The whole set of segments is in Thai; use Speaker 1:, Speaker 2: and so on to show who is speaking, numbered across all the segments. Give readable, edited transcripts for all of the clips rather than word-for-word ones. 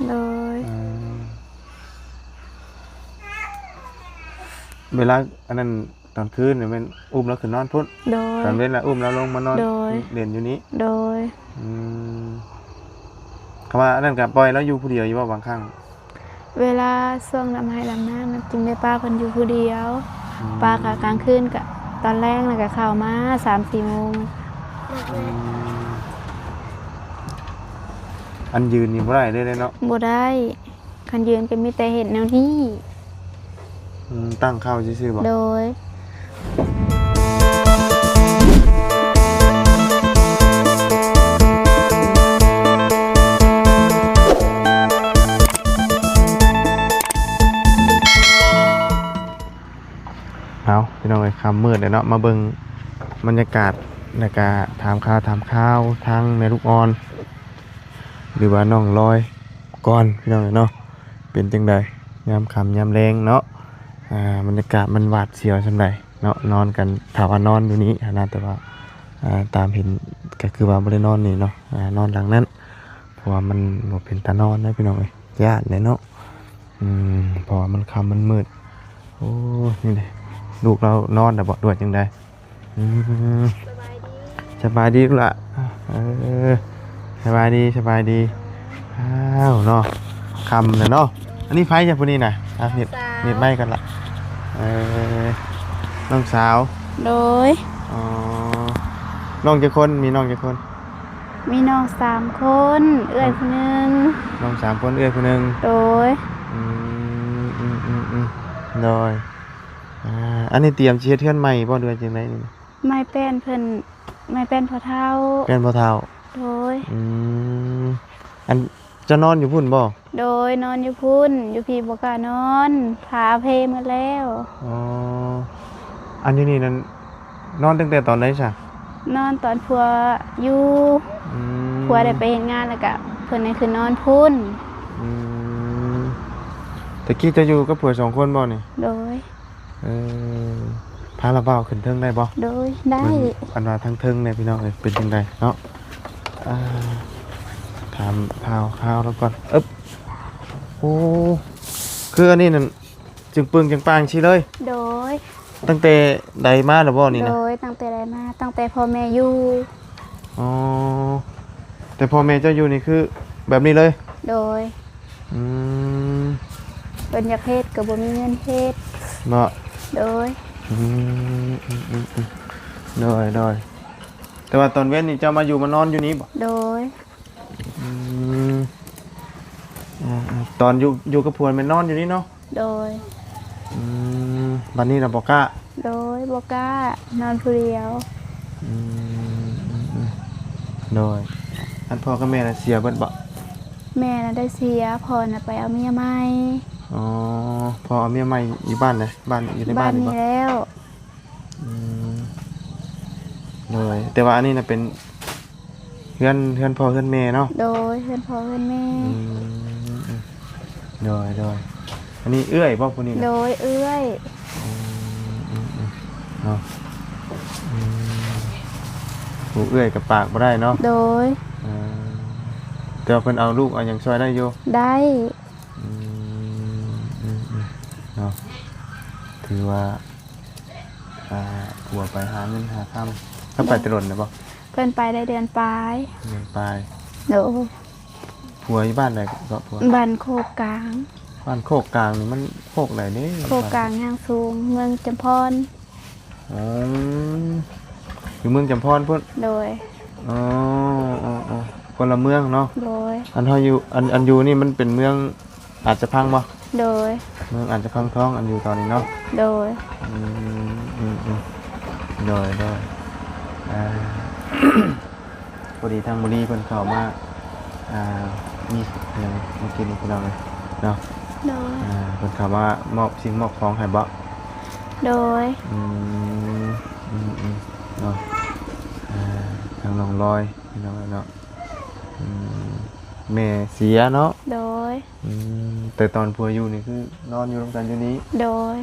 Speaker 1: โดย
Speaker 2: อ่าเวลาอันนั้นตอนคืนเนี่ยมันอุ้มแล้วขึ้นนอนพุ่น
Speaker 1: โดย
Speaker 2: ตอนเว้นแล้วอุ้มแล้วลงมานอน
Speaker 1: โดย
Speaker 2: เล่นอยู่นี้
Speaker 1: โดย
Speaker 2: อืมคำว่าอันนั้นกับปล่อยแล้วอยู่ผู้เดียวอยู่ว่าบางครั้ง
Speaker 1: เวลาช่วงลำไห้ลำหน้ามันจึงได้ป้าคนอยู่ผู้เดียวป้ากะกลางคืนกะตอนแรกน่ะกะเข้ามา3-4 โมง
Speaker 2: อืมอันยืนนี่บ่ได้เลยเนาะ
Speaker 1: บ่ได้คันยืนก็มีแต่เห็นแนวนี้
Speaker 2: ตั้งเข้าซื่อๆบ่
Speaker 1: โดย
Speaker 2: เอาพี่น้องเอ้ยค่ำมืดเลยเนาะมาเบิ่งบรรยากาศแล้วก็ถามข่าวทางแม่ลูกอ่อนหรือว่าน้องลอยก่อนพี่น้องเอ้ยเนาะเป็นจังไดยามค่ำยามแลงเนาะบรรยากาศมันหวาดเสียวจังไดเนาะนอนกันถามว่านอนอยู่นี้นะแต่ว่าตามเห็นก็คือว่าบ่ได้นอนนี่เนาะนอนหลังนั้นเพราะว่ามันบ่เป็นตานอนนะพี่น้องเอ้ยญาติเลยเนาะเพราะว่ามันค่ำมันมืดโอ้นี่แหละลูกเรานอนแต่บ่ด้วยจังไดสบายดีลูกละสบายดีอ้าวเนาะคำเลยเนาะอันนี้ไฟจากพวกนี้นะเน็ตไหม้กันละน้องสาว
Speaker 1: โดย
Speaker 2: อ๋อน้องจะคนมีน้องจะคน
Speaker 1: มีน้อง3 คนเอื้อยคนนึง
Speaker 2: น้อง3 คนเอื้อยคนนึง
Speaker 1: โดย
Speaker 2: อืมโดยอันนี้เตรียมเชียร์เทือนใหม่บ่ด้วยจังไดนี่
Speaker 1: ไม่เป็นเพิ่นไม่เป็นพอเท่า
Speaker 2: เป็นพ่อเฒ่า
Speaker 1: โดย
Speaker 2: อันจะนอนอยู่พุ่นบ่
Speaker 1: โดยนอนอยู่พุ่นอยู่พี่บ่กล้านอนพาเพหมดแล้ว
Speaker 2: อ๋ออันอยู่นี่นั้นนอนตั้งแต่ตอนไหนซะ
Speaker 1: นอนตอนผัวอยู่ผัวได้ไปเฮ็ดงานแล้วก็เพิ่นให้คือนอนพุ่น
Speaker 2: ตะกี้จะอยู่กับผัว2 คนบ่นี่
Speaker 1: โดย
Speaker 2: พาเราเบาขึ้นเทิงได้บ่
Speaker 1: โดยได้
Speaker 2: อันว่าทั้งเทิงเนี่ยพี่น้องเอ้ยเป็นจังไดเนาะถามข่าวแล้วก่อนโอ้คืออันนี้นั่นจึงปึงจึงปางชี้เลย
Speaker 1: โดย
Speaker 2: ตั้งแต่ใดมาแล้วบ่นี่นะ
Speaker 1: โดยตั้งแต่ใดมาตั้งแต่พ่อแม่อยู่
Speaker 2: อ๋อแต่พ่อแม่เจ้าอยู่นี่คือแบบนี้เลย
Speaker 1: โดย
Speaker 2: อืม
Speaker 1: เป็นอยากเฮ็ดก็บ่มีเงินเฮ็ด
Speaker 2: เนาะ
Speaker 1: โดย
Speaker 2: โดยแต่ว่าตอนเว้นนี่เจ้ามาอยู่มานอนอยู่นี้บ่
Speaker 1: โดย
Speaker 2: ตอนอยู่กับผัวมันนอนอยู่นี่เนาะ
Speaker 1: โดย
Speaker 2: บัดนี้เราบ่กล้า
Speaker 1: โดยบ่กล้านอนผู้เดียว
Speaker 2: โดยอันพ่อกับแม่น่ะเสียเบิดบ่
Speaker 1: แม่น่ะได้เสียพ่อน่ะไปเอาเมียใหม่
Speaker 2: อ๋อพ่อเอาเมียใหม่อยู่บ้านนะบ้านอยู่ในบ้านนี่บ่
Speaker 1: บ้านนี้แล้ว
Speaker 2: โดยแต่ว่าอันนี้น่ะเป็นเพื่อนพ่อเพื่อนแม่เนาะ
Speaker 1: โดยเพื่อนพ่อเพื่อนแม่
Speaker 2: โดยอันนี้เอื้อยบ่ผู้นี้นะ
Speaker 1: โดยเอื้อย
Speaker 2: เนาะผู้เอื้อยกับปากบ่ได้เนาะ
Speaker 1: โดย
Speaker 2: แต่ว่าเพิ่นเอาลูกเอาหยังช่วยได้อยู่
Speaker 1: ได้
Speaker 2: เนาะถือว่าผัวไปหาเงินหาค่ำถ้าไปตลอดนะบ่
Speaker 1: เพิ่นไปได้เดือนปลายโดย
Speaker 2: ผัวอยู่บ้านไหนก็ผัว
Speaker 1: บ้านโคกกลาง
Speaker 2: บ้านโคกกลางนี่มันโคกไหนนี่
Speaker 1: โคกกลางย่างสูงเมืองจำพร
Speaker 2: อยู่เมืองจำพรพุ่น
Speaker 1: โดย
Speaker 2: คนละเมืองเนาะ
Speaker 1: โดย
Speaker 2: อันเฮาอยู่อันอยู่นี่มันเป็นเมืองอาจจะพังบ่
Speaker 1: โดย
Speaker 2: เมืองอาจจะพังท้องอันอยู่ตอนนี้เนาะ
Speaker 1: โดย
Speaker 2: โดยพอดีทางบุรีเพิ่นเข้ามามีอย่างเมื่อกี้นี่พี่น้องเลยเนาะ
Speaker 1: โดย
Speaker 2: เพิ่นเข้ามามอบสิ่งมอบของให้บ่
Speaker 1: โดย
Speaker 2: เนาะทางน้องลอยพี่น้องเนาะแม่เสียเนาะ
Speaker 1: โดย
Speaker 2: แต่ตอนผัวอยู่นี่คือนอนอยู่ร่วมกันอยู่นี้
Speaker 1: โดย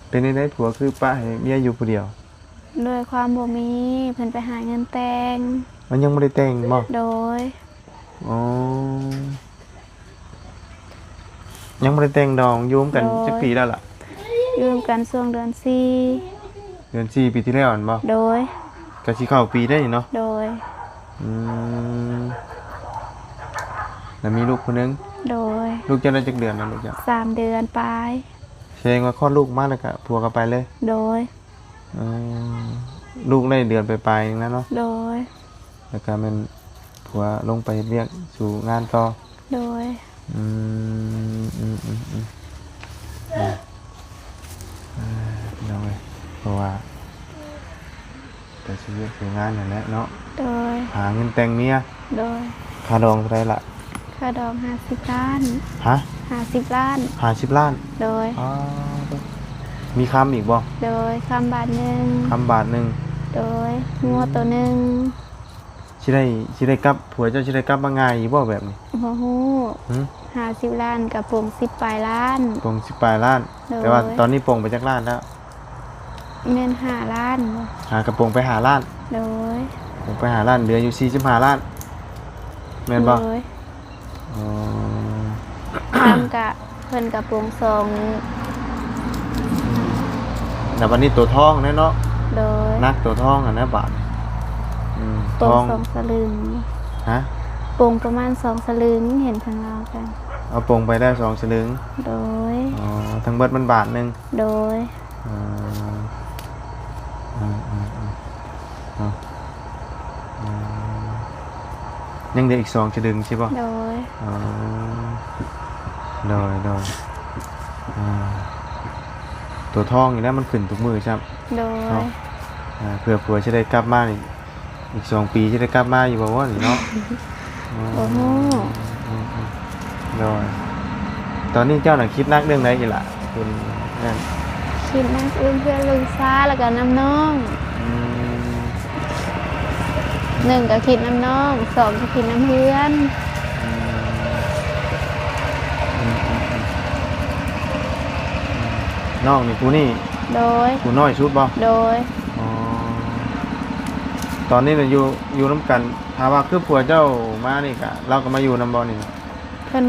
Speaker 2: เป็นได้ผัวคือป้าให้เมียอยู่ผู้เดียว
Speaker 1: ด้วยความบ่มีเพิ่นไปหาเงินแต่ง
Speaker 2: มันยังไม่ได้แต่งบ่
Speaker 1: โดย
Speaker 2: ยังบ่ได้แต่งดองอยุ่มกันจักปีแล้วล่ะ
Speaker 1: อยู่ร่วมกันช่วงเดือนสี่
Speaker 2: เดือน4ปีที่แล้วอันบ่
Speaker 1: โดย
Speaker 2: ก็สิเข้าปีได้นี่เนาะ
Speaker 1: โดย
Speaker 2: อืมแล้วมีลูกคนนึง
Speaker 1: โดย
Speaker 2: ลูกจะได้จักเดือนนะลูกจ้ะ
Speaker 1: 3 เดือนปลาย
Speaker 2: แสดงว่าคลอดลูกมาแล้วก็ผัวก็ไปเลย
Speaker 1: โดย
Speaker 2: อืมลูกได้เดือนไปลายๆอย่างนั้นเนาะ
Speaker 1: โดย
Speaker 2: แล้วก็แมันผัวลงไปเฮ็ดเวียกสู่งานต่อ
Speaker 1: โดย
Speaker 2: อืมอืมอืมอืมน้องเอ้ยเพราะว่าแต่ชีวิตสู่งานนั่นแหละเนาะ
Speaker 1: โดย
Speaker 2: หาเงินแต่งเมีย
Speaker 1: โดย
Speaker 2: ค่าดองเท่าไหร่ล่ะ
Speaker 1: ค่าดอง50 ล้าน
Speaker 2: ฮะ
Speaker 1: 50 ล้าน
Speaker 2: 50 ล้าน
Speaker 1: โดย
Speaker 2: อ๋อมีคำอีกบ่
Speaker 1: โดยคำบาทหนึ่ง
Speaker 2: คำบาทหนึ่ง
Speaker 1: โดยงัวตัวหนึ่ง
Speaker 2: สิได้กลับผัวเจ้าสิได้กลับมาง่ายอีบ่แบบนี้
Speaker 1: โอ้โห
Speaker 2: หึ
Speaker 1: 50 ล้านกับปง10 ปลายล้าน
Speaker 2: ปลง10ปลายล้าน
Speaker 1: โดย
Speaker 2: แต่ว่าตอนนี้ปลงไปจักล้านแล้ว
Speaker 1: เงิน5 ล้าน
Speaker 2: หากระปลงไปหาล้าน
Speaker 1: โดย
Speaker 2: ปลงไปหาล้านเหลืออยู่45ล้านแม่นบ่
Speaker 1: โดย
Speaker 2: อ๋อ
Speaker 1: ทำกะเพิ่นกับปงสอง
Speaker 2: แต่วันนี้ตัวทองแน่เนาะ
Speaker 1: โดย
Speaker 2: นักตัวทองอ่ะนะบาทท
Speaker 1: ปง
Speaker 2: อง
Speaker 1: 2 สลึง
Speaker 2: ฮะ
Speaker 1: ปงประมาณ2 สลึงเห็นทางเรากัน
Speaker 2: เอาปลงไปได้2สลึง
Speaker 1: โดย
Speaker 2: อ๋อทั้งเบิดมันบาทหนึง
Speaker 1: โดย
Speaker 2: อ๋ออืมเอาอืมยังเหลืออีก2สลึงใช่ป่ะ
Speaker 1: โดย
Speaker 2: อ๋อโดยตัวทองอยู่แล้วมันขึ้นทุกมือใช่ไหม
Speaker 1: โดย
Speaker 2: เพื่อผัวจะได้กลับมาอีก2 ปีจะได้กลับมาอยู่บ่ว่านี่เนาะ
Speaker 1: โอ้โห
Speaker 2: โดยตอนนี้เจ้าหน่ะคิดนักเรื่องไหนอีกล่ะคุณนั่น
Speaker 1: คิดนักอุ้มเพื่อนลุงซ่าแล้วก็น้ำน้อง
Speaker 2: อืม
Speaker 1: 1ก็คิดน้ำน้อง2ก็คิดน้ำเพื่อน
Speaker 2: น้องนี่กูนี่
Speaker 1: โดย
Speaker 2: กูน้อยชุดบ่
Speaker 1: โดย
Speaker 2: อ๋อตอนนี้น่ะอยู่น้ำกันถ้าว่าคือผัวเจ้ามานี่กะเราก็มาอยู่นำบ่นี่
Speaker 1: เพิ่น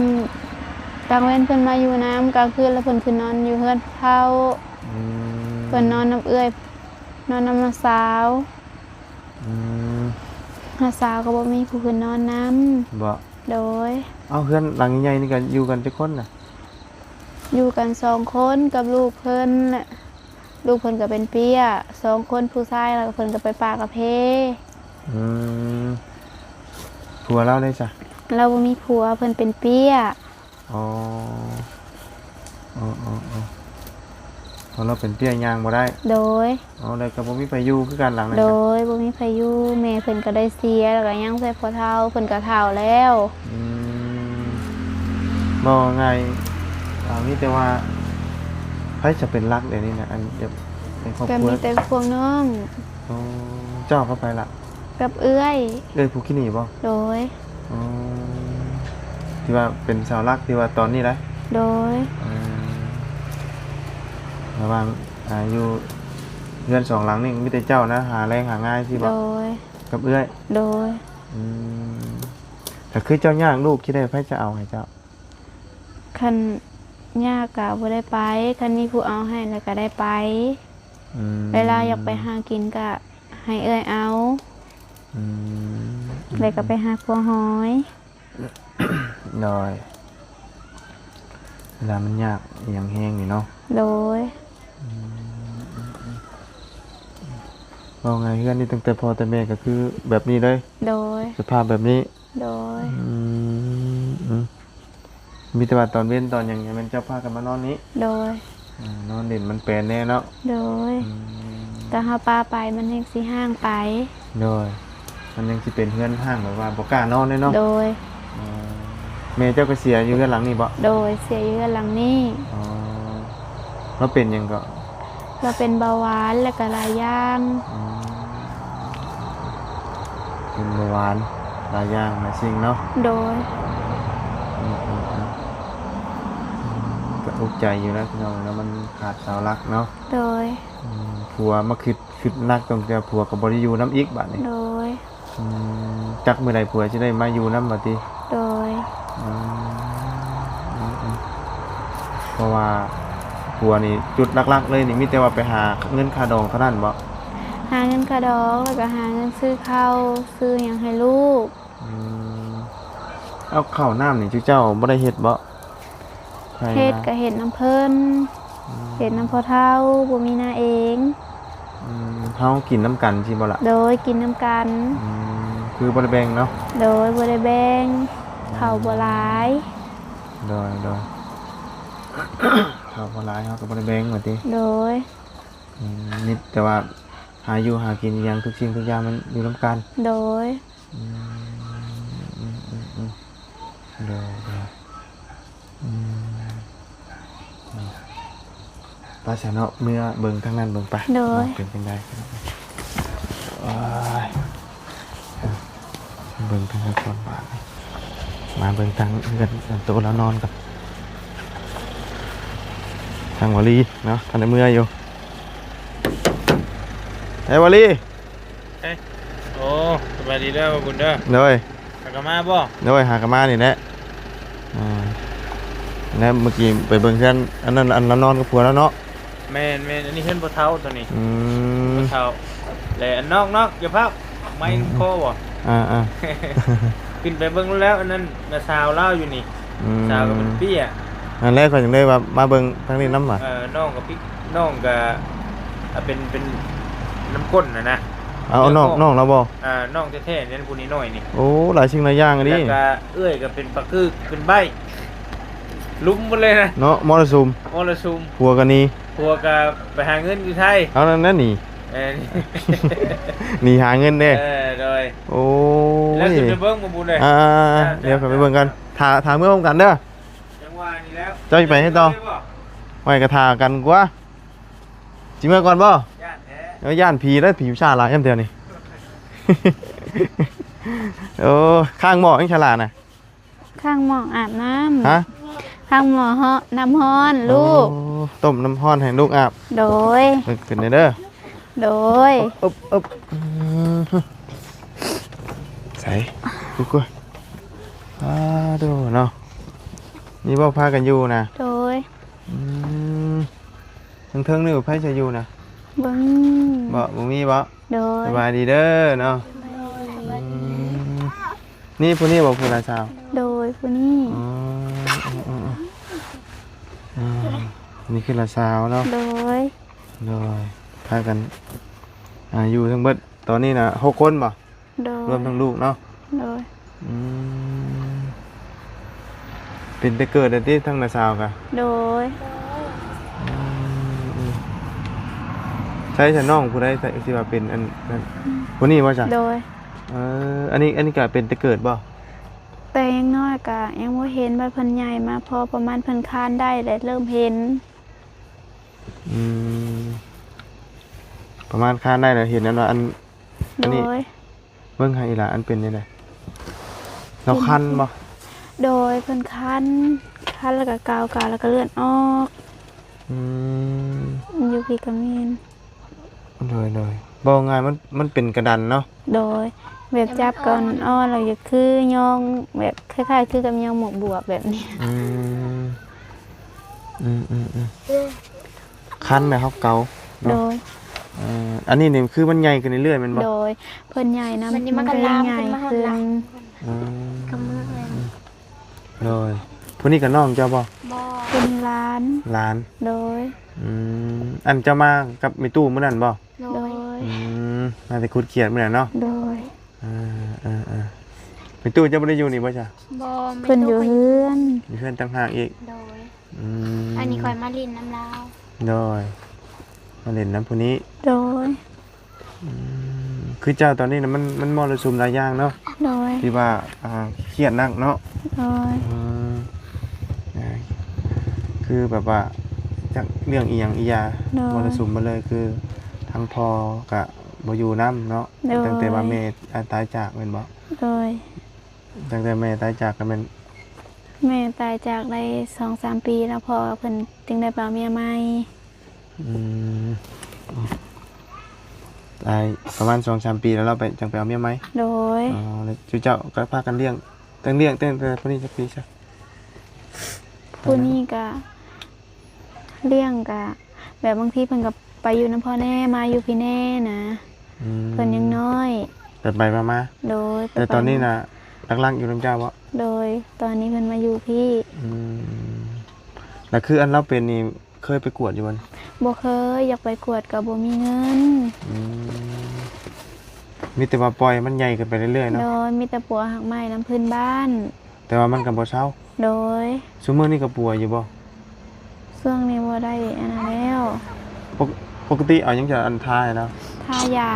Speaker 1: กลางเว้นเพิ่นมาอยู่น้ำกลางคืนแล้วเพิ่นคือนอนอยู่เฮือนเฒ่า
Speaker 2: อืม
Speaker 1: เพิ่นนอนน้ำเอื้อยนอนน้ำน้าสาว
Speaker 2: อืม
Speaker 1: น้าสาวก็บ่มีผู้คืนนอนน้
Speaker 2: บ่
Speaker 1: ำโดย
Speaker 2: เอ้าเพื่อนหลังใหญ่ๆนี่กันอยู่กันจักคนน่ะ
Speaker 1: อยู่กัน2 คนกับลูกเพิ่นน่ะลูกเพิ่นก็เป็นเปี้ย2 คนผู้ชายแล้วก็เพิ่นก็ไปป่ากระเพ
Speaker 2: อืมผัวเราได้จ้ะ
Speaker 1: เราบ่มีผัวเพิ่นเป็นเปี้ย
Speaker 2: อ๋อเพราะเราเป็นเปี้ยย่างบ่ได้
Speaker 1: โดย
Speaker 2: อ๋อแล้วก็บ่มีไปอยู่คือกันหลังนั้น
Speaker 1: โด
Speaker 2: จ้ะ
Speaker 1: ยบ่มีไผอยู่แม่เพิ่นก็ได้เสียแล้วก็ยังใส่พ่อเฒ่าเพิ่นก็เฒ่าแล้ว
Speaker 2: อืมบ่ไงมีแต่ว่าใครจะเป็นรักเดี๋ยวนี้นะอันเดี๋ยวเป็นครอบ
Speaker 1: ก็
Speaker 2: ครัว
Speaker 1: มีแต่พวกน้อง
Speaker 2: อ๋อเจ้าเข้าไปละ
Speaker 1: กับเอื้อย
Speaker 2: ผู้ขี้หนีบ่
Speaker 1: โดย
Speaker 2: อ๋อที่ว่าเป็นสาวรักที่ว่าตอนนี้แหละ
Speaker 1: โดย
Speaker 2: ระหว่างอยู่เพื่อน2หลังนี่มีแต่เจ้านะหาแรงหาง่ายที่บ่
Speaker 1: โดย
Speaker 2: กับเอื้อย
Speaker 1: โดย
Speaker 2: อืมแต่คือเจ้าย่างลูกคิดได้ไผจะเอาให้เจ้า
Speaker 1: คันยากก็บ่ได้ไปคันมีผู้เอาให้แล้วก็ได้ไป
Speaker 2: อืม
Speaker 1: เวลาอยากไปหากินก็ให้เอื้อยเอา
Speaker 2: อืม
Speaker 1: แล้วก็ไปหาพัวหอย
Speaker 2: หน่อยเวลามันยากอหย่างแห้งนี่เนาะ
Speaker 1: โดย
Speaker 2: เอาไงเพื่อนนี่ตั้งแต่พ่อแต่แม่ก็คือแบบนี้เลย
Speaker 1: โดย
Speaker 2: สภาพแบบนี้
Speaker 1: โดย
Speaker 2: มีแต่ว่าตอนเว้นตอนอย่างเงี้ยมันเจ้าพากันมานอนนี้
Speaker 1: โดย
Speaker 2: นอนเด่นมันแปลนแน่เนาะ
Speaker 1: โดยแต่ถ้าป้าไปมันเฮงสิห้างไป
Speaker 2: โดยมันยังสิเป็นเพื่อนห้างแบบว่าบ่กล้านอนเลยเนาะ
Speaker 1: โดย
Speaker 2: อ๋อแม่เจ้าก็เสียอยู่เพื่อนหลังนี่บ่
Speaker 1: โดยเสียอยู่หลังนี้
Speaker 2: อ๋อแล้วเป็นหยังก็
Speaker 1: เราเป็นเบาหวานและก็หลายอย่าง
Speaker 2: อืมเป็นเบาหวานหลายอย่างหลายสิ่งเนาะ
Speaker 1: โดย
Speaker 2: ก็อุกใจอยู่นะพี่น้องแล้วมันขาดเสาหลักเนาะ
Speaker 1: โดย
Speaker 2: ผัวมาคิดนักตรงแต่ผัวกับบริยูน้ำอีกบัดนี้
Speaker 1: โดย
Speaker 2: จักเมื่อใดผัวจะได้มาอยู่น้ำบัดนี้
Speaker 1: โดย
Speaker 2: ราะว่าผัวนี่จุดหลักๆเลยนี่มีแต่ว่าไปหาเงินค่าดองเท่านั้นบ่
Speaker 1: หาเงินกระดอกแล้วก็หาเงินซื้อข้าวซื้อหยังให้ลูก
Speaker 2: อืมเอาข้าวน้ำนี่เจ้าบ่ได้เฮ็ดบ่ใช่
Speaker 1: เฮ็ด
Speaker 2: นะ
Speaker 1: ก็เฮ็ดน้ำเพิ่นเฮ็ดน้ำพ่อเฒ่าบ่มีหน้าเอง
Speaker 2: เฮากินน้ำกันสิบ่ล่ะ
Speaker 1: โดยกินน้ำกัน
Speaker 2: คือบ่ได้แบ่งเนาะ
Speaker 1: โดยบ่ได้แบ่งข้าวบ่หลาย
Speaker 2: โดย ข้าวบ่หลายเฮาก็บ่ได้แบ่งว่าติ
Speaker 1: โดย
Speaker 2: นิดแต่ว่าหาอยู่หากินอหย่างทุกสิ่งทุกอย่างมันอยู่นํกัน
Speaker 1: โดย
Speaker 2: โดยปลาชะเนาะเมื่อเบิ่งทางนั้นเบิ่งไป
Speaker 1: โดย
Speaker 2: เป็นจังได๋อ้ายเบิ่งทางนั้นก่อนบาดนี้มาเบิ่งทางเงินตัวแล้วนอนก่อนทางวลีเนาะท่านได้เมื่ออยู่เฮ้ยวลี
Speaker 3: โอ้สบายดีเด้อบ่บุญเด้อ
Speaker 2: โดย
Speaker 3: ตากะมาบ่
Speaker 2: โดยหากนมานี่แหละแล้วเมื่อกี้ไปเบิ่งเพื่อนอันนั้นอันแล้วนอนกับผัวแล้วเนาะ
Speaker 3: แม่นอันนี้เพิ่นบ่เฒ่าตัวนี้
Speaker 2: อืม
Speaker 3: บ่เฒ่าและอันนอกอย่าพักไม่โคบ่
Speaker 2: อ่า
Speaker 3: ขึ้นไปเบิ่งแล้วอันนั้นน่ะสาวลาวอยู่นี่สาวก็เป็นเปี้ย
Speaker 2: อันแรกก็ยังได้ว่ามาเบิ่งทางนี้น้ำหมา
Speaker 3: น้องกับพี่น้องก็เป็นน้ำก้นนะ
Speaker 2: เอาน้องเราบ่
Speaker 3: น้องแท้ๆนี่ผู้นี้น้อยนี่
Speaker 2: โอ้หลายสิ่งหลายอย่างอัน
Speaker 3: แล้
Speaker 2: นี้
Speaker 3: วก็เอื้อยก็เป็นปลาคือเป็นใบลุมหมดเลยนะ
Speaker 2: เนาะมรสุม
Speaker 3: มรสุม
Speaker 2: ผัวกันนี่
Speaker 3: พวกก็ไปหาเงินอยู่ไทย
Speaker 2: เอานั่นนี่
Speaker 3: นี่
Speaker 2: หนีหาเงินเด้
Speaker 3: โดย
Speaker 2: โอ้
Speaker 3: แล้ว
Speaker 2: ย
Speaker 3: ขึ้นไปเบิ่งบ่บุญเลย
Speaker 2: เดี๋ยวกลับไปเบิ่งกันถาเมื่อพร้อมกันเด้อ
Speaker 3: จังหวะนี้แล้ว
Speaker 2: เจ้าสิไปให้ต่อ ไว้กระทากันกว่าจิเมื่อก่อนบ่
Speaker 3: ย่านแท้
Speaker 2: แล้วย่านผีแล้วผีชาหลายเดียวนี่ โอ้ข้างหม้อยังฉลาดน่ะ
Speaker 1: ข้างหม้ออาบน้ำ
Speaker 2: ฮะ
Speaker 1: ข้างหม้อเฮาะน้ำร้อนลูก
Speaker 2: โอ้ต้มน้ำร้อนให้ลูกอาบ
Speaker 1: โดย
Speaker 2: ขึ้นเด้อ
Speaker 1: โดย
Speaker 2: อึบใส่กูกลัวดูเนาะนี่บ่พากันอยู่นะ
Speaker 1: โดย
Speaker 2: เทิงๆนี่บ่ไผจะอยู่นะ
Speaker 1: เบิ่ง
Speaker 2: บ่มีบ่
Speaker 1: โดย
Speaker 2: สบายดีเด้อเนาะนี่ผู้นี้บ่ผู้ละสาว
Speaker 1: โดยผู้นี้
Speaker 2: นี่คือละสาวเนาะ
Speaker 1: โดย
Speaker 2: โดยพากันอยู่ทั้งเบิดตอนนี้นะ6 คนบ่
Speaker 1: โดย
Speaker 2: รวมทั้งลูกเนาะ
Speaker 1: โดย
Speaker 2: เป็นแต่เกิดแต่ที่ทั้งละสาวกะ
Speaker 1: โดย
Speaker 2: ใช้ฉันน้องผู้ใดที่ว่าเป็นอันนั้นผู้นี้บ่จ้ะ
Speaker 1: โดย
Speaker 2: อันนี้ก็เป็นแต่เกิดบ่
Speaker 1: แต่ยังน้อยก็ยังบ่เห็นว่าเพิ่นใหญ่มาพอประมาณเพิ่นคลานได้แล้วเริ่มเห็น
Speaker 2: ประมาณค้านได้แล้วเห็นนั้นว่าอัน
Speaker 1: โด
Speaker 2: นี้
Speaker 1: ย
Speaker 2: เบิ่งให้อีหล่ะอันเป็นนี่แหละเราคันบ่
Speaker 1: โดยเพิ่นคันแล้วก็กาวแล้วก็เลือดออก อยู่พี่ก็มีน
Speaker 2: เลยบ่ง่ายมันเป็นกระดันเนาะ
Speaker 1: โดยแบบจับก่อนอ้อนเราจะคือยองแบบคล้ายๆคือกับยองหมวกบวบแบบนี้
Speaker 2: คันแม่เฮาเกา
Speaker 1: โดย
Speaker 2: อันนี้นี่คือมันใหญ่ขึ้นเรื่อยๆแมันบ่
Speaker 1: โดยเพิ่นใหญ่นะ
Speaker 4: วันนี้มันก็
Speaker 1: เลย
Speaker 4: ลาม
Speaker 1: ใหญ่
Speaker 4: ขึ้นมาข้าง
Speaker 1: ขึ้
Speaker 4: หลั
Speaker 1: น
Speaker 4: ง
Speaker 2: อืม
Speaker 4: กำมือเลย
Speaker 2: เลยผู้นี้กับน้องเจ้าบ่
Speaker 4: บอ
Speaker 1: เป็นล้าน
Speaker 2: หลาน
Speaker 1: โดย
Speaker 2: อันเจ้ามากับแม่ตู้มื้อนั้นบ่
Speaker 4: โด
Speaker 1: โด
Speaker 4: ย
Speaker 1: ย
Speaker 2: น่าจะคุดเขียดมื้อนั้นเนาะ
Speaker 1: โดย
Speaker 2: แม่ตู้เจ้าบ่ได้อยู่นี่บ่จ้ะ
Speaker 4: บอไม่
Speaker 1: เพิ่นอยู่
Speaker 4: ตู้
Speaker 1: เฮือน
Speaker 2: มีเพื่อนต่างหากอีก
Speaker 4: โดย
Speaker 2: อืม
Speaker 4: อันนี้คอยมาลินน้ำลาว
Speaker 2: โดยมาเล่นน้ำผู้นี้
Speaker 1: โดย
Speaker 2: คือเจ้าตอนนี้นะมันมรสุมหลายอย่างเนาะ
Speaker 1: โดย
Speaker 2: ที่ว่าเครียดนักเนาะ
Speaker 1: โดย
Speaker 2: คือแบบว่าจากเรื่องอีหยังอียา
Speaker 1: โดย
Speaker 2: มรสุมมาเลยคือทางพ่อกับบ่อยู่น้ำเนาะ
Speaker 1: โดย
Speaker 2: ตั้งแต่ว่าแม่ตายจากเป็นบ่
Speaker 1: โดย
Speaker 2: ตั้งแต่แม่ตายจากก็เป็น
Speaker 1: แม่ตายจากได้ 2-3 ปีแล้วพอเพิ่นจึงได้ปลาเมียใหม่
Speaker 2: อืมตายประมาณ 2-3 ปีแล้วเราไปจังไปเอาเมียไหม
Speaker 1: โดย
Speaker 2: อ๋อแล้วเจ้าก็พากันเลี้ยงตั้งแต่พวกนี้จะปีใช่
Speaker 1: ผู้นี้ก็ เลี้ยงกะแบบบางทีเพิ่นก็ไปอยู่น้ำพ่อแน่มาอยู่พี่แน่นะเพิ่นยังน้อย
Speaker 2: ไปมา
Speaker 1: โดย
Speaker 2: แต่ตอนนี้น่ะลักๆอยู่น้ำเจ้าบ่
Speaker 1: โดยตอนนี้เพิ่นมาอยู่พี่
Speaker 2: แล้วคืออันเราเป็นนี่เคยไปกวดอยู่บ่
Speaker 1: บ่เคยอยากไปกวดกับบ่มีเงิน
Speaker 2: มีแต่ว่าปล่อยมันใหญ่ขึ้นไปเรื่อยๆเนาะ
Speaker 1: โดยมีแต่ปัวหักไม้น้ำพื้นบ้าน
Speaker 2: แต่ว่ามันก็บ่เซา
Speaker 1: โดย
Speaker 2: ซุมื้อนี้ก็ป่วยอยู่บ่
Speaker 1: ช่วงนี้บ่ได้อันนั้นแล้ว
Speaker 2: ปกติเอาหยังจะอันทายแล้ว
Speaker 1: ทายา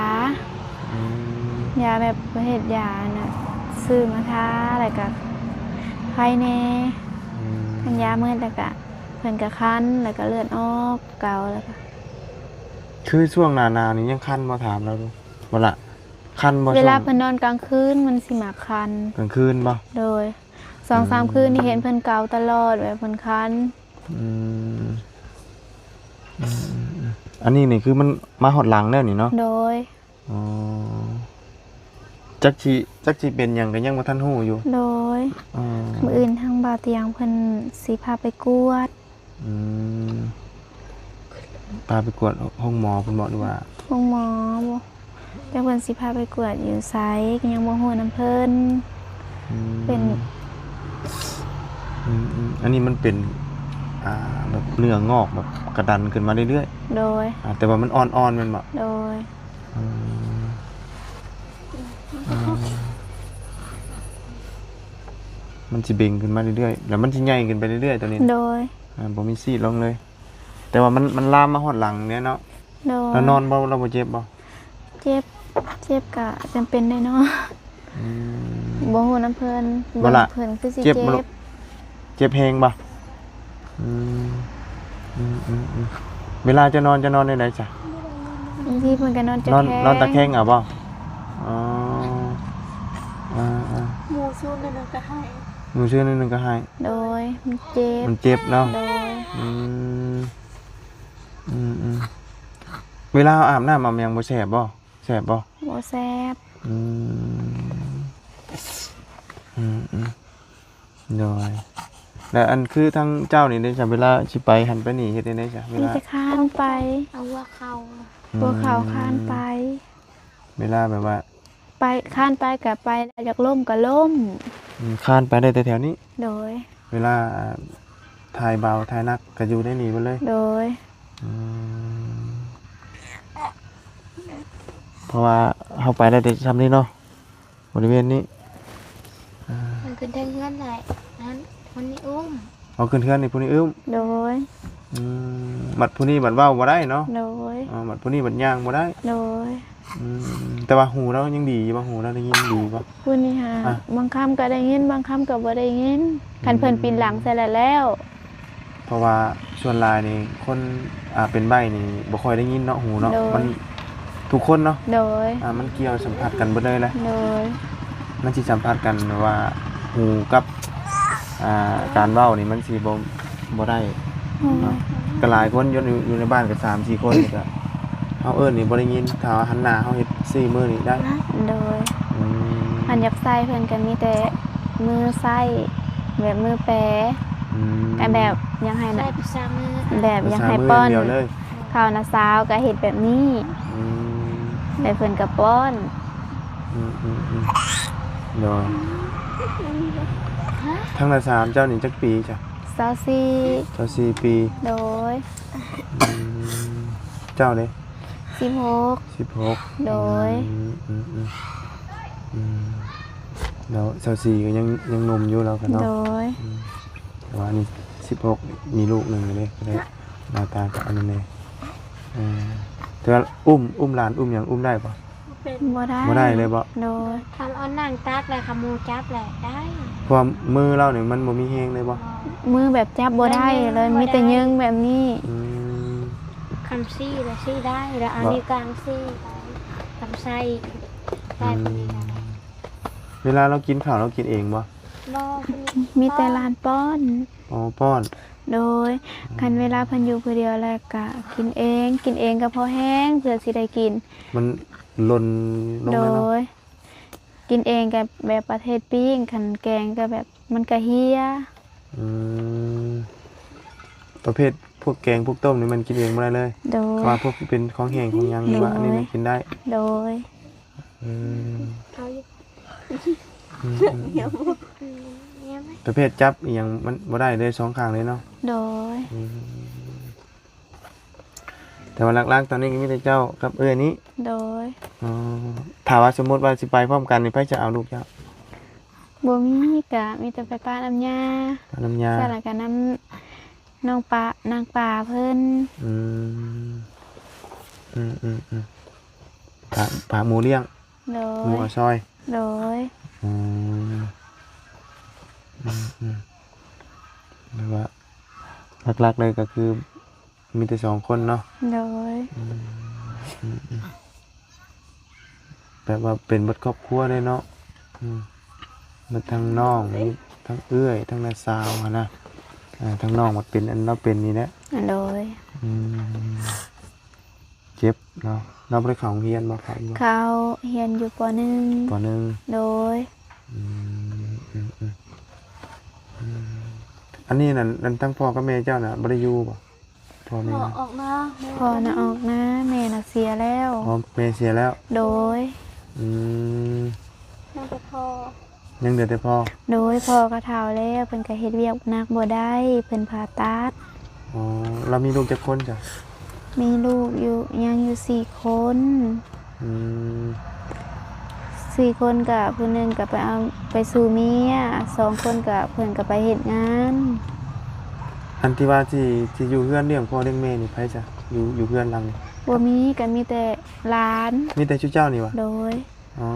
Speaker 1: ยาแบบประเภทยาน่ะซื้อมาทาอะไรกับไข้แน่ทันยาเมื่อแต่กะเพิ่นกะคันแล้วก็เลือดออกเกาแล้วก็
Speaker 2: คือช่วงหน้าๆนี่ยังคันบ่ถามเราดูบ่ล่ะคันบ่
Speaker 1: เว
Speaker 2: ช่ว
Speaker 1: ลาง เพิ่นนอนกลางคืนมันสิมาคัน
Speaker 2: กลางคืนบ่
Speaker 1: โดย 2-3 คืนนี่เห็นเพิ่นเกาตลอดแบบเพิ่นคัน
Speaker 2: อันนี้นี่คือมันมาหอดหลังแล้วนี่เนาะ
Speaker 1: โดย
Speaker 2: อ๋อจักสิเป็นหยังก็ยังบ่ทันฮู้อยู่
Speaker 1: โดย
Speaker 2: อ๋อ
Speaker 1: มื้ออื่นทางบ่าวเตียงเพิ่นสิพาไปกวด
Speaker 2: พาไปกวดห้องหมอเพิ่นบอกดีว่า
Speaker 1: โรงหมอบ่แต่เพิ่นสิพาไปกวดอยู่ไสก็ยังบ่ฮู้นำเพิ่นเป็น
Speaker 2: อันนี้มันเป็นแบบเนื้องอกแบบกระดันขึ้นมาเรื่อย
Speaker 1: โดย
Speaker 2: ๆแต่ว่ามันอ่อนๆแมันบ่
Speaker 1: โดย
Speaker 2: มันสิเบ่งขึ้นมาเรื่อยๆแล้วมันสิใหญ่ขึ้นไปเรื่อยๆตัวนี้
Speaker 1: โดย
Speaker 2: บ่มีซีดลงเลย แต่ว่ามันลามมาหอดหลังเนี่ยเนาะ
Speaker 1: โดย
Speaker 2: แล้วนอนบ่เราบ่เจ็บบ่
Speaker 1: เจ็บกะจำเป็นได้เนาะบ่ฮู้น้ำเพิ่น
Speaker 2: บ่ล่ะ
Speaker 1: เพิ่นคือสิ
Speaker 2: เจ็
Speaker 1: เจ็
Speaker 2: บบ บ่ลูก เจ็บแฮงบ่เวลาจะนอนได้ไหนจ้ะ
Speaker 1: บางทีเพิ่นก็นอนจะ
Speaker 2: นอนตะแคงอ่ะบ่อ๋อ
Speaker 4: หมูซูนนั่นก็ให้
Speaker 2: หนูชื่อนิดนึงก็ให้
Speaker 1: โดยมันเจ็บ
Speaker 2: มันเจ็บเนาะ
Speaker 1: โดย
Speaker 2: เวลาอาบน้ำยังบ่แสบบ่แสบบ่
Speaker 1: บ่แซ่บ
Speaker 2: โดยแล้วอันคือทั้งเจ้านี่ได้จ้ะเวลาสิไปหันไปนี่เฮ็ดได้จ้ะเว
Speaker 1: มี
Speaker 2: ลา
Speaker 1: แต่ค้านไป
Speaker 4: เอาว่าเขา
Speaker 1: ตัวเขาค้านไป
Speaker 2: เวลาแบบว่า
Speaker 1: ไปค้านไปก็ไปอยากล่มก็ล่ม
Speaker 2: คานไปได้แต่แถวนี้
Speaker 1: โดย
Speaker 2: เวลาถ่ายเบาถ่ายหนักก็อยู่ได้นี่เบิดเลย
Speaker 1: โดย
Speaker 2: เพราะว่าเฮาไปได้แต่ซ้ำนี้เนาะบริเวณนี้
Speaker 4: มันขึ้นทางเงื่อนไหนนั้นคนนี้อุ้ม
Speaker 2: เอาขึ้นเทือนนี่ผู้นี้อึ้ม
Speaker 1: โดย
Speaker 2: บัดผู้นี้บัดเว้าบ่ได้เนาะ
Speaker 1: โดย
Speaker 2: บัดผู้นี้บัดย่างบ่ได้
Speaker 1: โดย
Speaker 2: แต่ว่าหูเรายังดีอยู่บ่หูเราได้ยินดีบ่
Speaker 1: พูดนี่ฮะ
Speaker 2: อ่ะ
Speaker 1: บางคำก็ได้ยินบางคำก็บ่ได้ยินคันเพิ่นปีนหลังใส่แล้ว
Speaker 2: เพราะว่าส่วนหลายนี่คนเป็นใบ้นี่บ่ค่อยได้ยินเนาะหูเนาะมันทุกคนเนาะ
Speaker 1: โดย
Speaker 2: มันเกี่ยวสัมผัสกันเบิดเลยแหละ
Speaker 1: โดย
Speaker 2: มันสิสัมผัสกันว่าหูกับการเว้านี่มันสิบ่ได้เนาะก็หลายคนอยู่ในบ้านก็3-4 คนนี่ก็เฮาเอิ้นนี่บ่ได้ยินถ้าว่าหันหน้าเฮาเฮ็ดซี่มือนี่ได้
Speaker 1: โดยอันอยากใส่เพิ่นก็มีแต่มือใส่แบบมือแปรกันแบบยังให้
Speaker 4: ได้
Speaker 1: นะ
Speaker 4: ภาษามือ
Speaker 1: แบบยังให้
Speaker 2: ภาษามื
Speaker 1: ป้อน
Speaker 2: เดียวเลย
Speaker 1: ข้าวนาซาวก็เฮ็ดแบบนี้แต่เพิ่นก็ป้อน
Speaker 2: โดยทั้งละ3เจ้านี่จักปีจ้ะ
Speaker 1: 24
Speaker 2: 24ปี
Speaker 1: โดย
Speaker 2: เจ้าเด้
Speaker 1: 16
Speaker 2: 16
Speaker 1: โดย
Speaker 2: แล้ว24ก็ยังหนุ่มอยู่แล้วกันเนาะ
Speaker 1: โดย
Speaker 2: แต่ว่านี่16มีลูกหนึงเลยก็ได้หน้าตาก็อันนั้นเลยแต่ว่าอุ้มหลานอุ้มหยังอุ้มได้ปะ
Speaker 4: เป็น
Speaker 1: บ่ได้
Speaker 2: บ่ได้เลยบ่
Speaker 1: โดย
Speaker 4: ทำเอานั่งตักเลยขโมยจับแหละได้
Speaker 2: เพราะว่ามือเราเนี่ยมันบ่มีแฮงเลยบ่
Speaker 1: มือแบบจับบ่ได้เลยมีแต่ยึงแบบนี้
Speaker 4: คำซี่แล้วซี่ได้แล้วเอานิ้วกลางซี่คำไส้ได้ปนี้ได้
Speaker 2: เวลาเรากินข้าวเรากินเองบ่
Speaker 4: บ่
Speaker 1: มีแต่ลานป้อน
Speaker 2: อ๋อป้อน
Speaker 1: โดยคันเวลาเพิ่นอยู่ผู้เดียวแล้วก็กินเองก็พอแห้งเพื่อสิได้กิน
Speaker 2: มันหล่นลง
Speaker 1: โด
Speaker 2: เลยเนาะ
Speaker 1: ย กินเองกับแบบประเทศปิ้งคันแกงก็แบบมันก็เฮีย
Speaker 2: ประเภท พวกแกงพวกต้มนี่มันกินเองบ่ได้เลย
Speaker 1: โดย
Speaker 2: ว่าพวกที่เป็นของแห้งของหยังนี่ว่าอันนี้มันกินได้
Speaker 1: โดย
Speaker 2: อืม
Speaker 4: เอาอยู่
Speaker 2: อืม
Speaker 4: เนี่ยไหม
Speaker 2: ประเภทจับอีหยังมันบ่ได้เลยสองข้างเลยเนาะ
Speaker 1: โดย
Speaker 2: อืมแต่ว่าหลักๆตอนนี้ก็มีแต่เจ้ากับเอ้ยนี้
Speaker 1: โดย
Speaker 2: อ๋อถ้าว่าสมมุติว่าสิไปพร้อมกันนี่ไผจะเอาลูกเจ้า
Speaker 1: บ่มีกะมีแต่ไปป้าน้ำยา
Speaker 2: เอาน้ำยา
Speaker 1: ใส่แล้วก็น้ำน้องปลานางปลาเพิ่น
Speaker 2: อืมผาหมูเลี้ยง
Speaker 1: โด
Speaker 2: หมู
Speaker 1: ย
Speaker 2: เอาซอย
Speaker 1: โดย
Speaker 2: อืมหรือว่าหลักๆเลยก็คือมีแต่2คนเนาะ
Speaker 1: โดย
Speaker 2: แบบว่าเป็นเบัดครอบครัวเลยเนาะมาทั้งน้องมีทั้งเอื้อยทั้งน้าสาวอะนะทั้งน้องมาเป็นอันเราเป็นนี่แหละ
Speaker 1: โดย
Speaker 2: อืมเจ็บเนาะเราบ่ได้เข้าโรงเรียนบ่ครับ
Speaker 1: เขาเฮียนอยู่ปหนึ่ง
Speaker 2: ปหนึ่ง
Speaker 1: โดย
Speaker 2: อันนี้นั่นทั้งพ่อกับแม่เจ้าน่ะบ่ได้อยู่บ่พ่อแม่
Speaker 4: ออกมา
Speaker 1: พ่อน่ะออกนะแม่น่ะเสียแล้ว
Speaker 2: พ่อแม่เสียแล้ว
Speaker 1: โดย
Speaker 2: อืม
Speaker 4: น่าจะพอ
Speaker 2: ยังเหลือแต่พ่อ
Speaker 1: โดยพ่อก็เฒ่าแล้วเพิ่นก็เฮ็ดเวียกหนักบ่ได้เพิ่นผ่าตัด
Speaker 2: อ๋อเรามีลูกจักคนจ้ะ
Speaker 1: มีลูกอยู่ยังอยู่4 คน
Speaker 2: อืม
Speaker 1: 4 คนกับผู้หนึงก็ไปเอาไปสู่เมีย2 คนกับเพิ่นก็ไปเฮ็ดงาน
Speaker 2: อันที่ว่าที่อยู่เฮือนเลี้ยงพ่อเลี้ยงแม่นี่ไผจ้ะอยู่เฮือนหลังนี่
Speaker 1: บ่มีก็มีแต่หลาน
Speaker 2: มีแต่ชุเจ้านี่วะ
Speaker 1: โดย
Speaker 2: อ๋อ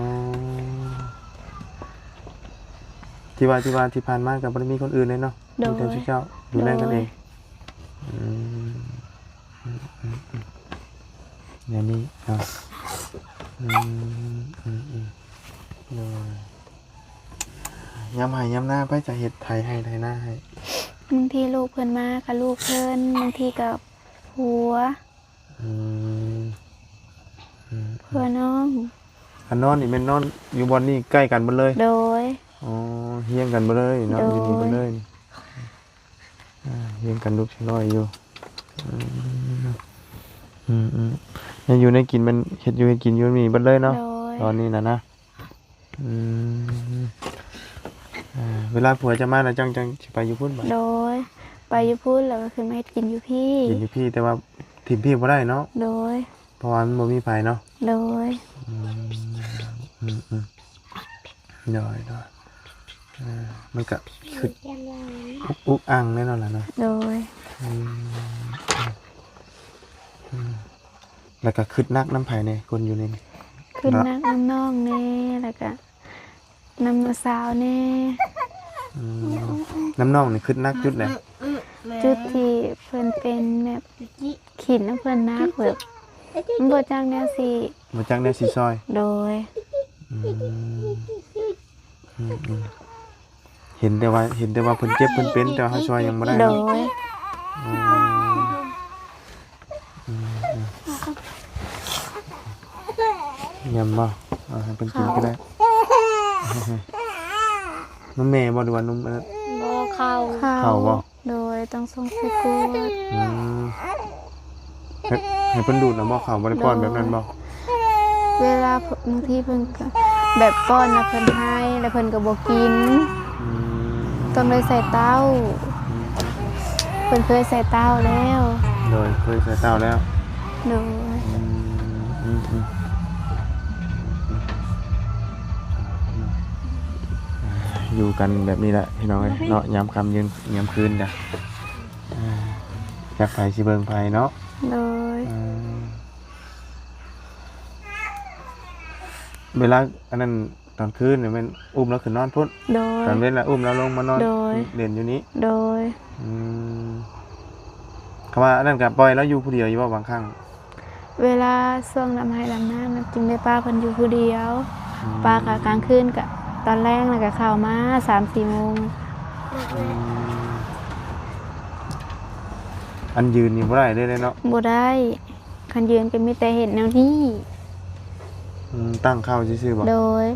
Speaker 2: ที่ว่าที่ผ่านมากับบ่ได้มีคนอื่นเลยเนาะ
Speaker 1: โดย
Speaker 2: มีแต่ชุเจ้าดูแลกันเองอืมอย่างนี้เนาะเนาะย้ำให้ย้ำหน้าไปจะเฮ็ดไทยให้ไทยหน้าให้
Speaker 1: บางทีลูกเพิ่นมากับลูกเพิ่นบางทีกับผัว
Speaker 2: อืม
Speaker 1: เพื่อน้อง
Speaker 2: อันนอนนี่แม่นนอนอยู่บอนนี่ใกล้กันหมดเลย
Speaker 1: โดย
Speaker 2: อ๋อเฮียงกันหมดเลยเนาะอยู่นี่หมดเลยนี่เฮียงกันลูกชะลอยอยู่ยังอยู่ในกินมันเฮ็ดอยู่ให้กินอยู่นี่เบิดเลยเนาะ
Speaker 1: โดย
Speaker 2: ตอนนี้นะอืมเวลาผัวจะมาแล้วจังสิไปอยู่พุ่นบ่
Speaker 1: โดย ไปอยู่พูดแล้วก็ขึ้นมาเฮ็ดกินอยู่พี่
Speaker 2: กินอยู่พี่แต่ว่าถิ่มพี่บ่ได้เนาะ
Speaker 1: โดย
Speaker 2: เพราะว่ามันบ่มีไผเนาะ
Speaker 1: โดย
Speaker 2: ย่อยมันก็คือ
Speaker 4: แก้มล่าง
Speaker 2: อุกอังแน่นอนล่ะเนาะ
Speaker 1: โดย
Speaker 2: แล้วก็คึดนักน้ำไผในคนอยู่ในนี่
Speaker 1: ขึ้นนักน้ำน้องแน่แล้วก็น้ำมะสาวแน่
Speaker 2: น้ำน่องนี่คึดนักจุดไหน
Speaker 1: จุดที่เพิ่นเป็นแบบขินน้ำเพิ่นนักแบบมันบ่จังแนวสิ
Speaker 2: มาจังได้สีซอย
Speaker 1: โดย
Speaker 2: เห็นแต่ว่าเพิ่นเจ็บเพิ่นเป็นแต่ว่าเขาซอยยังบ่ได้
Speaker 1: โด
Speaker 2: เนาะ
Speaker 1: ย
Speaker 2: ยำบ่เอาให้เพิ่นกินก็ได้นมแม่บ่หรือว่านมอันนั้น
Speaker 4: บ่เข้า
Speaker 2: เข้าบ่
Speaker 1: โดยต้องส่งไปกวด
Speaker 2: อืมให้เพิ่นดูดน่ะบ่เข้าบ่ได้ป้อนแบบนั้นบ่
Speaker 1: เวลาบางทีเพิ่นก็แบบป้อนนะเพิ่นให้แล้วเพิ่นก็บ่กิน
Speaker 2: อืม
Speaker 1: ต้องเลยใส่เต้าเพิ่นเคยใส่เต้าแล้ว
Speaker 2: โดยเคยใส่เต้าแล้ว
Speaker 1: โดย
Speaker 2: อยู่กันแบบนี้แหละพี่น้องเอ้ยเนาะยามค่ำยามคืนจ้ะอยากไปสิเบิ่งไผเนาะ
Speaker 1: โดย
Speaker 2: เวลาอันนั้นตอนคืนเนี่ยมันอุ้มแล้วขึ้นนอนพุ่น
Speaker 1: โดย
Speaker 2: ตอนเว้นแล้วอุ้มแล้วลงมานอน
Speaker 1: โดย
Speaker 2: เด่นอยู่นี้
Speaker 1: โดย
Speaker 2: คำว่าอันนั้นกับปล่อยแล้วอยู่ผู้เดียวอยู่ว่าบางครั้ง
Speaker 1: เวลาช่วงลำไห้ลำหน้ามันจึงได้ป้าเพิ่นอยู่ผู้เดียวป้ากะกลางคืนกะตอนแรกแล้วก็เข้ามา 3-4 โมง
Speaker 2: อันยืนนี่บ่ได้เลยเนาะ
Speaker 1: บ่ได้คันยืนก็มีแต่เห็นแนวนี้
Speaker 2: ตั้งเข้าซื่อๆบ่
Speaker 1: โดย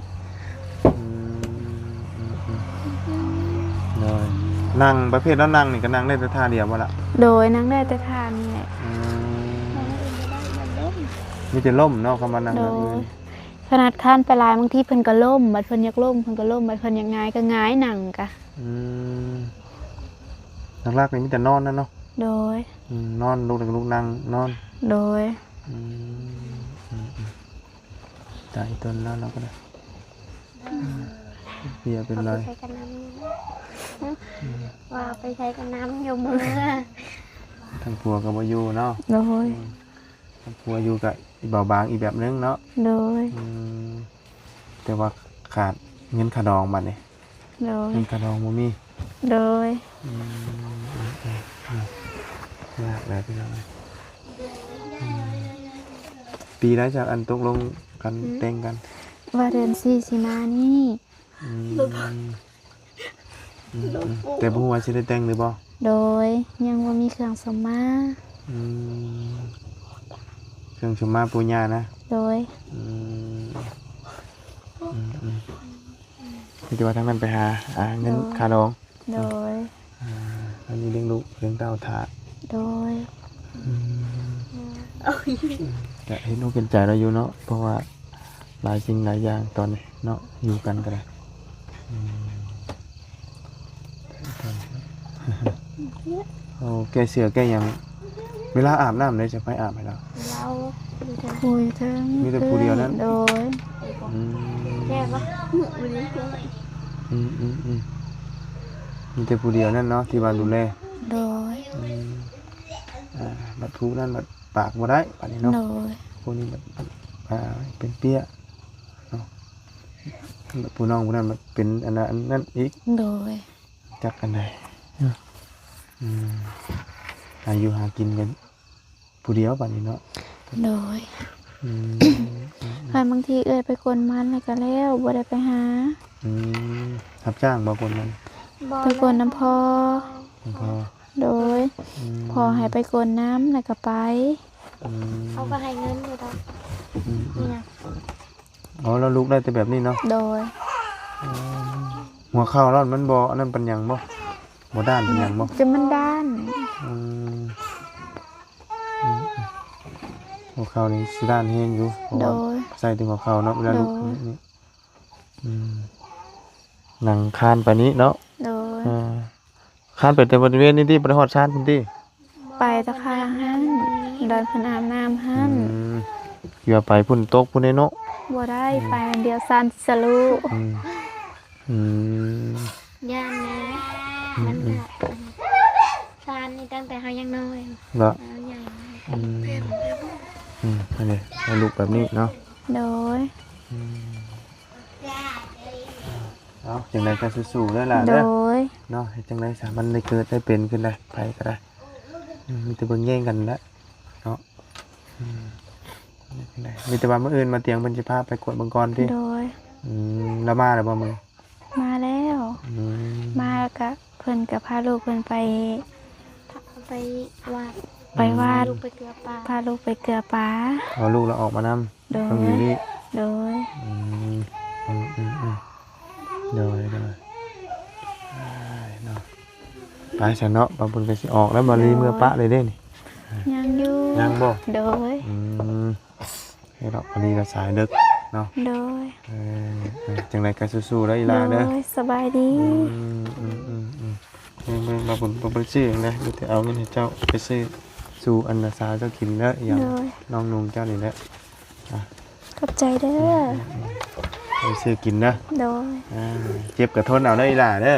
Speaker 2: เลย นั่งประเภทแล้วนั่งนี่ก็นั่งได้แต่ท่าเดียวบ่ล่ะ
Speaker 1: โดยนั่งได้แต่ทานนี่แหละ
Speaker 2: มีแต่ล่มเนาะคำว่านั่ง
Speaker 1: โด
Speaker 2: แบบนี้
Speaker 1: ยขนาดข้านไปหลายบางทีเพิ่นก็ล่มบัดเพิ่นอยากล่มเพิ่นก็ล่มบัดเพิ่นอยากหงายก็หงายหนังกะ
Speaker 2: หลักๆนี่มีแต่นอนนั่นเนาะ
Speaker 1: โดย
Speaker 2: นอนลุกลุกนั่งนอน
Speaker 1: โดย
Speaker 2: ตายต้นแล้วเราก็ได้เบียเป็นไร
Speaker 4: ไปใช้กันน้ำว่าไปใช้กันน้ำอยู่มือ
Speaker 2: ทางผัวกับอยู่เนาะ
Speaker 1: โดย
Speaker 2: ทางผัวอยู่กับอีเบาบางอีแบบนึงเนาะ
Speaker 1: โดย
Speaker 2: แต่ว่าขาดเงินขาดองบัดนี่
Speaker 1: โดย
Speaker 2: เงินขาดองบ่มี
Speaker 1: โดย
Speaker 2: ยากแล้วพี่น้องปีแล้วจากอันตกลงกันแต่งกัน
Speaker 1: ว่าเดือน4สิมานี่
Speaker 2: แต่บ่ฮู้ว่าสิได้แต่งหรือบ่
Speaker 1: โดยยังบ่มีเครื่องสมมา
Speaker 2: เครื่องชมมาปูญานะ
Speaker 1: โดย
Speaker 2: ที่ว่าทั้งนั้นไปหาเงินค่าดอง
Speaker 1: โดย
Speaker 2: อันนี้เลี้ยงลูกเลี้ยงเต้าถาด
Speaker 1: โดย
Speaker 2: แต่เห็นลูกเป็นใจเราอยู่เนาะเพราะว่าหลายสิ่งหลายอย่างตอนนี้เนาะอยู่กันก็ได้โอ้แกเสือแกยังเวลาอาบน้ำเลยจะไปอาบให้เรา
Speaker 4: เราดูเถอะ
Speaker 1: คุยถึง
Speaker 2: มีแต่ผู้เดียวนั้น
Speaker 1: โดย
Speaker 4: แย่ปะวันนี้คือ
Speaker 2: มีแต่ผู้เดียวนั่นเนาะที่บ้านดูแล
Speaker 1: โดย
Speaker 2: บัดทุนั่นบัดปากบ่ได้ป่านนี้เนาะ
Speaker 1: โดย
Speaker 2: พวกนี้บัดเป็นเปี้ยเนาะบัดผู้น้องผู้นั้นบัดเป็นอันนั้นอีก
Speaker 1: โดย
Speaker 2: จักกันได้อายุหากินกันผู้เดียวป่านนี้เนาะ
Speaker 1: โดยคันบางทีไปกวนมันแล้วก็แล้วบ่ได้ไปหา
Speaker 2: รับจ้างบางคนมัน
Speaker 1: ไปกวนน้ำพอ
Speaker 2: พอ
Speaker 1: โดยพอให้ไปกวนน้ำแล้วก็ไป
Speaker 4: เขาก็ให้เงินอยู่ตอนเนี่ย
Speaker 2: อ๋อแล้วลูกได้แต่แบบนี้เนาะ
Speaker 1: โดย
Speaker 2: หัวเข่าแล้วมันบ่อันนั้นเป็นหยังบ่ด้านเป็นหยังบ่
Speaker 1: จะมันด้าน
Speaker 2: หัวเข่านี่สิด้านแห้งอยู่เพราะ
Speaker 1: โด
Speaker 2: ว่าย ใส่ถึงหัวเข่าเนาะเวลาลูกนี่หนังคานไปนี้เนาะ
Speaker 1: โดย
Speaker 2: คานไปแต่บริเวณนี้ที่ประหอดชานพื้นที่
Speaker 1: ไปตะคางหั่นเดินเพิ่นอาบน้ำหั่น
Speaker 2: เกี่ยวไปพุ่นตกพุ่นเนาะ
Speaker 1: บ่ได้ไปอันเดียวซันสลุ
Speaker 4: ย่านนะมันแบบซานนี่ตั้งแต่เขายังน้อย
Speaker 2: แล้ว
Speaker 4: แล้วใหญ่
Speaker 2: อันนี้ให้ลูกแบบนี้เนาะ
Speaker 1: โดย
Speaker 2: เอาจังไดก็สู้ๆเด้อล่ะ
Speaker 1: โด
Speaker 2: เด้อย เนาะให้จังไดสามันได้เกิดได้เป็นขึ้นได้ไปก็ได้มีแต่เบิ่งแย่งกันแหละเนาะมีแต่ว่ามื้ออื่นมาเตียงเพิ่นสิพาไปกวดบังกรที่
Speaker 1: โดย
Speaker 2: แล้วมาแล้วบ่มึง
Speaker 1: มาแล้วมาแล้วก็เพิ่นก็พาลูกเพิ่นไป
Speaker 4: ไปวาด
Speaker 1: ไปวาด
Speaker 4: ลูกไปเกลือปลา
Speaker 1: พาลูกไปเกลือป๋า
Speaker 2: เอาลูกเราออกมานำ
Speaker 1: โดย
Speaker 2: ต้องอยู่นี่
Speaker 1: โดย
Speaker 2: โดยเนาะไปซะเนาะบ่บุญก็สิออกแล้วบ่รีเมื่อปะเลยเด้นี่
Speaker 1: ยังอยู่
Speaker 2: ยังบ่
Speaker 1: โดย
Speaker 2: ให้ดอกบ่รีก็สายดึกเนาะ
Speaker 1: โดย
Speaker 2: จังไดก็สู้ๆเด้ออีห
Speaker 1: โด
Speaker 2: ลาเด้อย
Speaker 1: สบายดี
Speaker 2: เบิ่งบ่บุญบ่บ่ซื้อนะมีแต่เอาเงินให้เจ้าไปซื้อสู่อันน่ะสาวเจ้ากินเด้ออย่าง
Speaker 1: โดย
Speaker 2: น้องนุ่งเจ้านี่แหละ
Speaker 1: ขอบใจเด้อ
Speaker 2: ไปซื้อกินเด้อ
Speaker 1: โดย
Speaker 2: เจ็บก็ทนเอาเด้ออีหลาเด้อ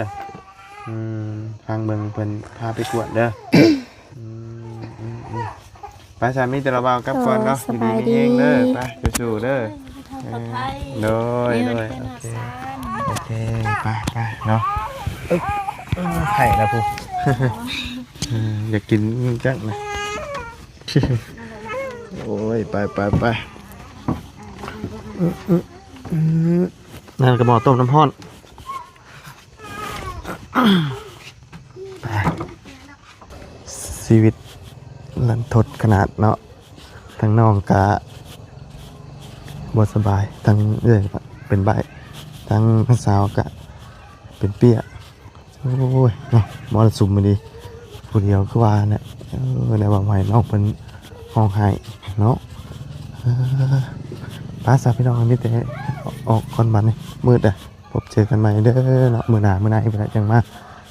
Speaker 2: ทางเบิ่งเพิ่นพาไปกวดเด้อไปสามีแต่ละบ่าวกลับก่อนเนาะอยู่ดีมีเองเด้อไปสู้ๆเด้อโดยโอเคไปเนาะไข่ละพูอยากกินจังนะโอ้ยไปนั่นกระบอกต้มน้ำร้อนชีวิตลันทดขนาดเนาะทั้งน้องกะบสบายทั้งเป็นใบทั้งสาวกะเป็นเปี้ย โอ้ยเนาะมรสุมมาดีผู้เดียวคือว่าเนี่ยในบางวันน้องเป็นห้องไห้เนาะป้าสาวพี่น้องมีแต่ออกก่อนบัดนี่มืดอ่ะพบเจอกันใหม่เด้อเนาะมื้อหน้าอีกแล้วจังมา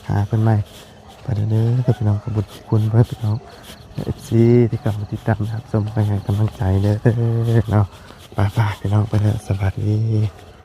Speaker 2: หาเพิ่นใหม่ไปเด้อกับพี่น้องขอบคุณเพื่อนพี่น้อง FC ที่กลับมาติดตามนะครับส่งไปให้กำลังใจเด้อเนาะไปพี่น้องไปเด้อสวัสดี